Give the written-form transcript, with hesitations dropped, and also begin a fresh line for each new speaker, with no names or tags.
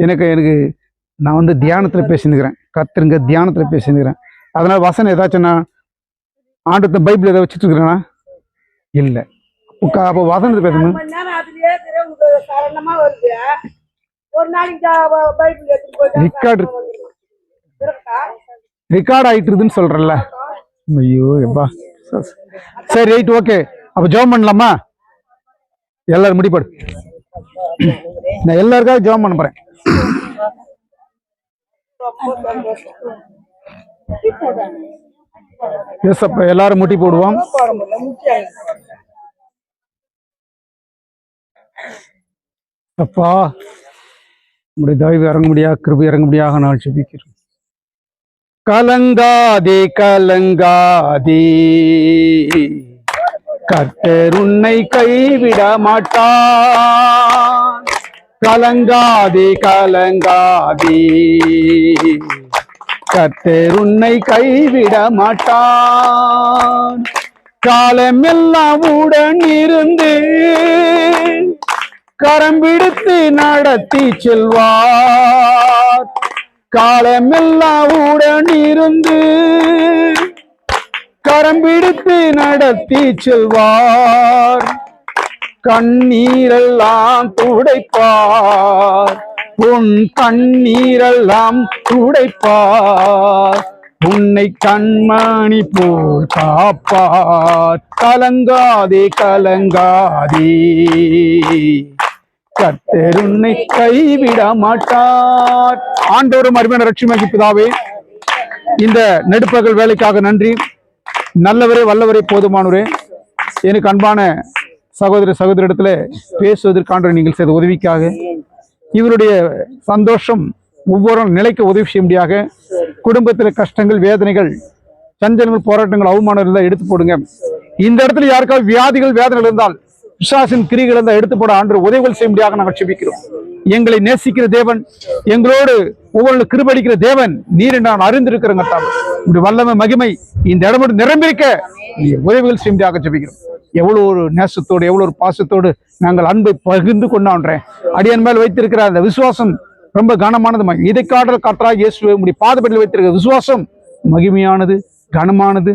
எனக்கு எனக்கு நான் வந்து தியானத்தில் பேசினுக்கிறேன், கர்த்தருங்க தியானத்தில் பேசினுக்கிறேன். அதனால் வசனம் ஏதாச்சும் நான் ஆண்டு பைபிள் ஏதாவது வச்சுட்டு இருக்கிறேன்னா இல்லை. அப்போ வசனத்தை பேசணும். ரெக்கார்ட் ஆயிட்டுருதுன்னு சொல்றல. ஐயோ எப்பா. சரி ரைட் ஓகே. அப்போ ஜெபம் பண்ணலாமா? எல்லாரும் முடிப்படு. நான் எல்லாருக்காக ஜெபம் பண்ண போறேன். எல்லாரும் முட்டி போடுவோம். அப்பா உங்களுடைய தயவு இறங்க முடியா, கிருபை இறங்க முடியாக நான் ஜெபிக்கிறேன். கலங்காதே கலங்காதே, கர்த்தர் உன்னை கைவிட மாட்டார். கலங்காதே கலங்காதே, கர்த்தர் உன்னை கைவிட மாட்டார். காலமெல்லாம் உடன் இருந்து கரம் பிடித்து நடத்தி செல்வார். காலமெல்லாம் உடன் இருந்து கரம் பிடித்து நடத்தி செல்வார். கண்ணீரெல்லாம் துடைப்பார், உன் கண்ணீரெல்லாம் துடைப்பார். உன்னை கண்மணி போல் காப்பார். கலங்காதே கலங்காதே, கர்த்தர் உன்னை கைவிட மாட்டார். ஆண்டவரும் அருமையான இரட்சகருமாகிய பிதாவே, இந்த நெடுப்பகல் வேலைக்காக நன்றி. நல்லவரே வல்லவரே போதுமானவரே, எனக்கு அன்பான சகோதர சகோதரிடத்துல பேசுவதற்கான நீங்கள் செய்த உதவிக்காக, இவருடைய சந்தோஷம் ஒவ்வொரு நிலைக்கு உதவி செய்ய முடியாக, குடும்பத்தில் கஷ்டங்கள் வேதனைகள் சஞ்சலங்கள் போராட்டங்கள் அவமானம் இருந்தால் எடுத்து போடுங்க. இந்த இடத்துல யாருக்காவது வியாதிகள் வேதனைகள் இருந்தால், பிசாசின் கிரிகள் இருந்தால் எடுத்து போட ஆண்டு உதவிகள் செய்ய முடியாக நாங்கள் செபிக்கிறோம். எங்களை நேசிக்கிற தேவன், எங்களோடு ஒவ்வொரு கிருபடிக்கிற தேவன் நீர் நான் அறிந்திருக்கிறேங்க. உங்களுடைய வல்லமை மகிமை இந்த இடம் நிரம்பியிருக்க உதவிகள் செய்ய முடியாக செபிக்கிறோம். எவ்வளவு ஒரு நேசத்தோடு எவ்வளவு ஒரு பாசத்தோடு நாங்கள் அன்பை பகிர்ந்து கொண்டாடுறேன். அடியன் மேல் வைத்திருக்கிற அந்த விசுவாசம் ரொம்ப கனமானது. இதை காற்றா இயேசுவை உங்களுடைய பாதப்படியில் வைத்திருக்கிற விசுவாசம் மகிமையானது, கனமானது.